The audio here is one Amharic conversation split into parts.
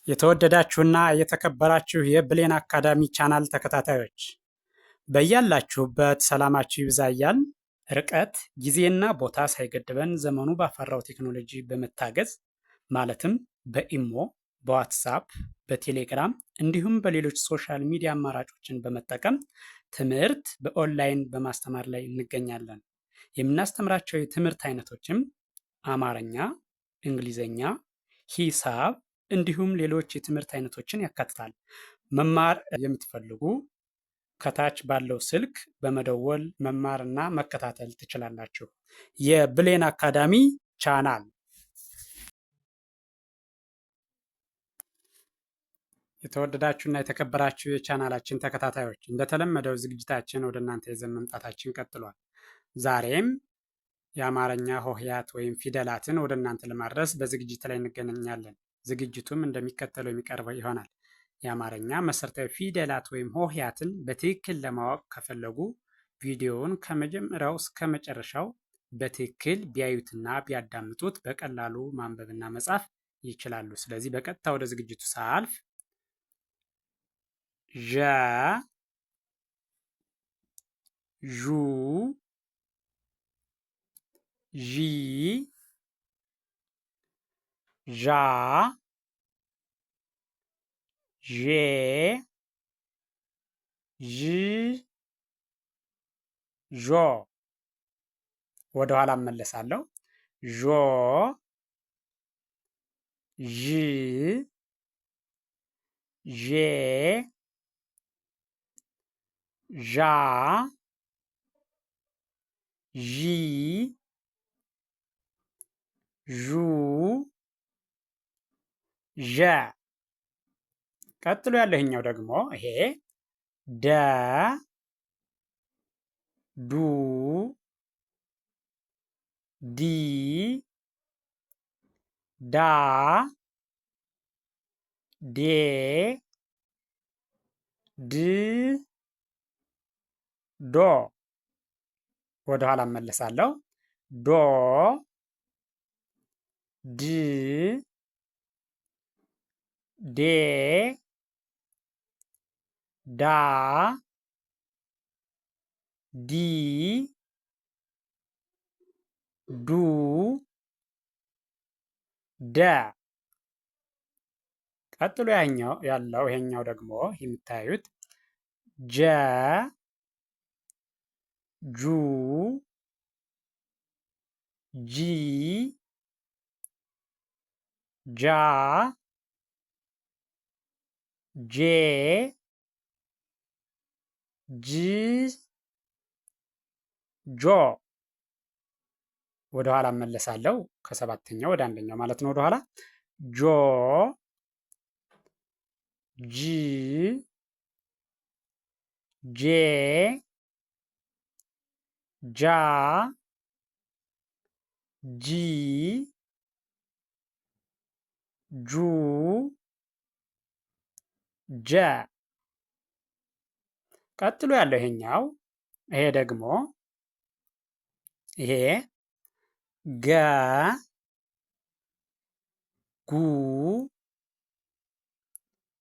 የተወደዳችሁና የተከበራችሁ የብሌን አካዳሚ ቻናል ተከታታዮች በያላችሁበት ሰላማችሁ ይብዛ እያልን ርቀት ጊዜና ቦታ ሳይገድበን ዘመኑ ባፈራው ቴክኖሎጂ በመታገዝ ማለትም በኢሞ፣ በዋትሳፕ፣ በቴሌግራም እንዲሁም በሌሎች ሶሻል ሚዲያ አማራጮችን በመጠቀም ትምህርት በኦንላይን በማስተማር ላይ እንገኛለን። የምናስተምራቸው የትምህርት አይነቶችም አማርኛ፣ እንግሊዘኛ፣ ሂሳብ እንዲሁም ሌሎች የትምህርት አይነቶችን ያካትታል። መማር የምትፈልጉ ከታች ባለው ስልክ በመደወል መማርና መከታተል ትችላላችሁ። የብሌን አካዳሚ ቻናል የተወደዳችሁና የተከበራችሁ የቻናላችን ተከታታዮች እንደተለመደው ዝግጅታችን ወደ እናንተ ይዘን መምጣታችን ቀጥሏል። ዛሬም የአማርኛ ሆሄያት ወይም ፊደላትን ወደ እናንተ ለማድረስ በዝግጅት ላይ እንገናኛለን። ዝግጅቱም እንደሚከተለው የሚቀርበው ይሆናል። የአማርኛ መሰረታዊ ፊደላት ወይም ሆሄያትን በትክክል ለማወቅ ከፈለጉ ቪዲዮውን ከመጀመሪያው እስከ መጨረሻው በትክክል ቢያዩትና ቢያዳምጡት በቀላሉ ማንበብና መጻፍ ይችላሉ። ስለዚህ በቀጥታ ወደ ዝግጅቱ ሳልፍ ዠ፣ ዡ፣ ዢ፣ ዣ፣ ዤ፣ ዥ፣ ዦ። ወደ ኋላ እመለሳለሁ። ዦ፣ ዥ፣ ዤ፣ ዣ፣ ዢ፣ ዡ፣ ዠ። ቀጥሎ ያለህኛው ደግሞ ይሄ ደ፣ ዱ፣ ዲ፣ ዳ፣ ዴ፣ ድ፣ ዶ። ወደ ኋላ እመለሳለሁ። ዶ፣ ድ፣ ዴ፣ ዳ፣ ዲ፣ ዱ፣ ደ። ቀጥሎ ያለው ይሄኛው ደግሞ የምታዩት ጀ፣ ጁ፣ ጂ፣ ጃ፣ ጄ፣ ጅ፣ ጆ። ወደ ኋላ እመለሳለሁ። ከሰባተኛው ወደ አንደኛው ማለት ነው። ወደ ኋላ ጆ፣ ጂ፣ ጄ፣ ጃ፣ ጂ፣ ጁ፣ ጀ። ቀጥሎ ያለው ይሄኛው ይሄ ደግሞ ይሄ ገ፣ ጉ፣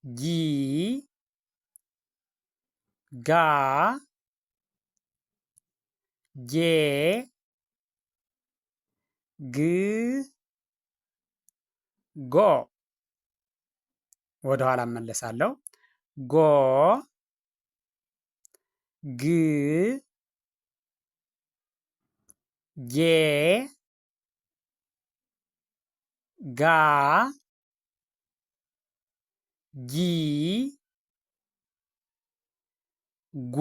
ጊ፣ ጋ፣ ጌ፣ ግ፣ ጎ። ወደ ኋላ እመለሳለሁ። ጎ፣ ግ፣ ጌ፣ ጋ፣ ጊ፣ ጉ፣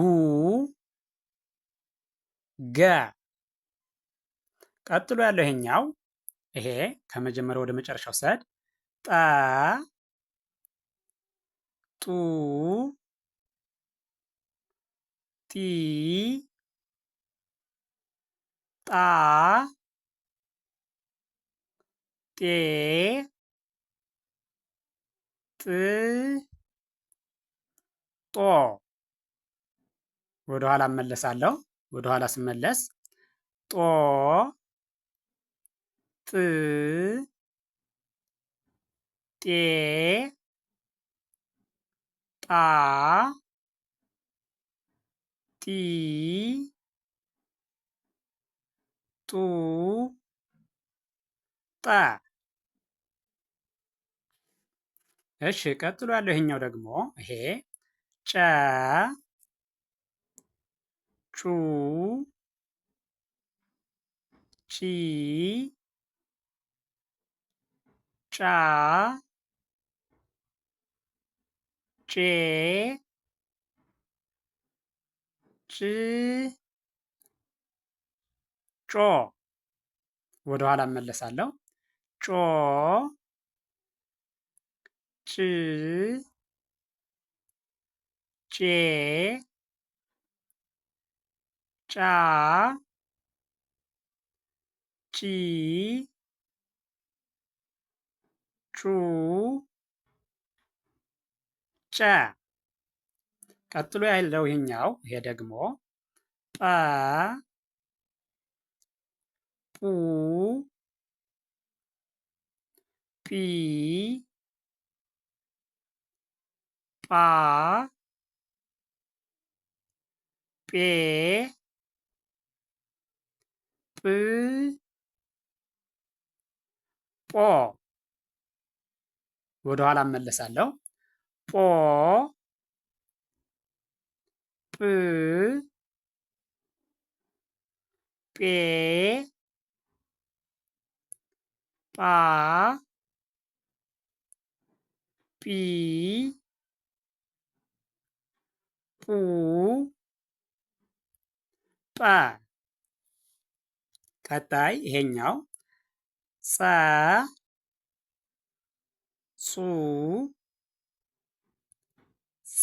ገ። ቀጥሎ ያለው ይሄኛው ይሄ ከመጀመሪያው ወደ መጨረሻው ሰድ ጠ፣ ጡ፣ ጢ፣ ጣ፣ ጤ፣ ጥ፣ ጦ። ወደ ኋላ እመለሳለሁ። ወደ ኋላ ስመለስ ጦ፣ ጥ፣ ጤ ጣ ጢ ጡ ጠ። እሺ ቀጥሎ ያለው ይሄኛው ደግሞ ይሄ ጨ ጩ ጪ ጫ ጬ ጭ ጮ። ወደ ኋላ እመለሳለሁ። ጮ ጭ ጬ ጫ ጪ ጩ ጨ። ቀጥሎ ያለው ይሄኛው ይሄ ደግሞ ጰ ጱ ጲ ጳ ጴ ጵ ጶ። ወደ ኋላ እመለሳለሁ። ጶ ጵ ጴ ጳ ጲ ጱ ጰ። ቀጣይ ይሄኛው ጸ ጹ ጺ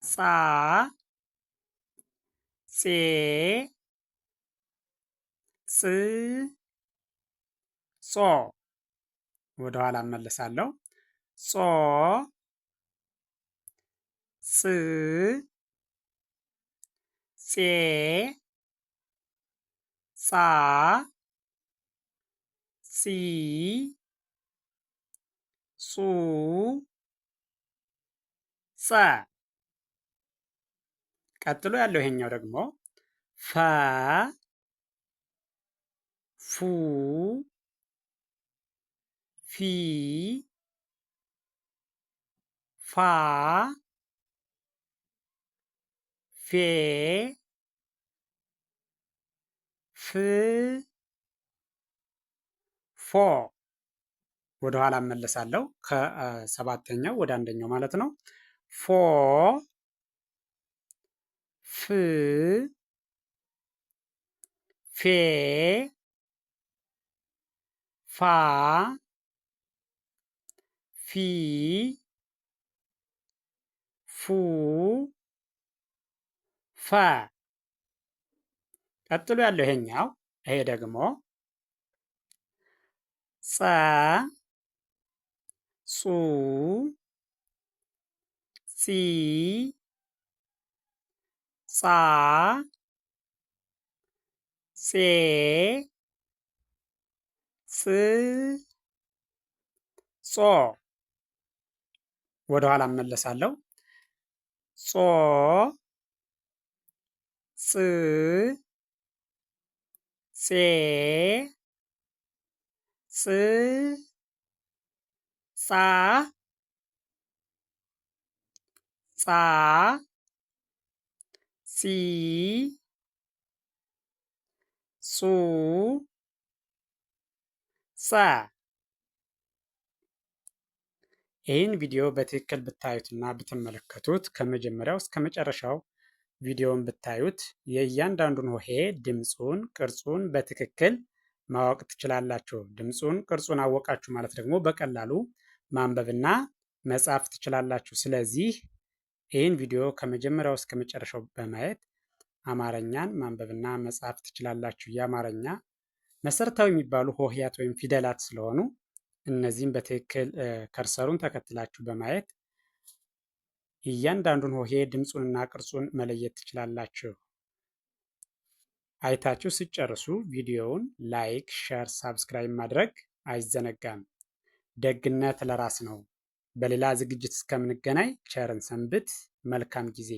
ጻ ጼ ጽ ጾ። ወደ ኋላ እመለሳለሁ። ጾ ጽ ጼ ጻ ጺ ጹ ጸ። ቀጥሎ ያለው ይሄኛው ደግሞ ፈ ፉ ፊ ፋ ፌ ፍ ፎ። ወደ ኋላ እመለሳለሁ። ከሰባተኛው ወደ አንደኛው ማለት ነው። ፎ ፍ ፌ ፋ ፊ ፉ ፈ። ቀጥሎ ያለው ይሄኛው ይሄ ደግሞ ጸ ጹ ጺ ጻ ጼ ጽ ጾ። ወደ ኋላ እመለሳለሁ። ጾ ጽ ጼ ጽ ጻ ጻ ጺ ጹ ጸ። ይህን ቪዲዮ በትክክል ብታዩትና ብትመለከቱት ከመጀመሪያው እስከ መጨረሻው ቪዲዮውን ብታዩት የእያንዳንዱን ሆሄ ድምፁን፣ ቅርጹን በትክክል ማወቅ ትችላላችሁ። ድምፁን፣ ቅርጹን አወቃችሁ ማለት ደግሞ በቀላሉ ማንበብና መጻፍ ትችላላችሁ። ስለዚህ ይህን ቪዲዮ ከመጀመሪያው እስከ መጨረሻው በማየት አማርኛን ማንበብና መጻፍ ትችላላችሁ። የአማርኛ መሰረታዊ የሚባሉ ሆሄያት ወይም ፊደላት ስለሆኑ እነዚህም በትክክል ከርሰሩን ተከትላችሁ በማየት እያንዳንዱን ሆሄ ድምፁንና ቅርጹን መለየት ትችላላችሁ። አይታችሁ ስጨርሱ ቪዲዮውን ላይክ፣ ሸር፣ ሳብስክራይብ ማድረግ አይዘነጋም። ደግነት ለራስ ነው። በሌላ ዝግጅት እስከምንገናኝ ቸርን ሰንብት። መልካም ጊዜ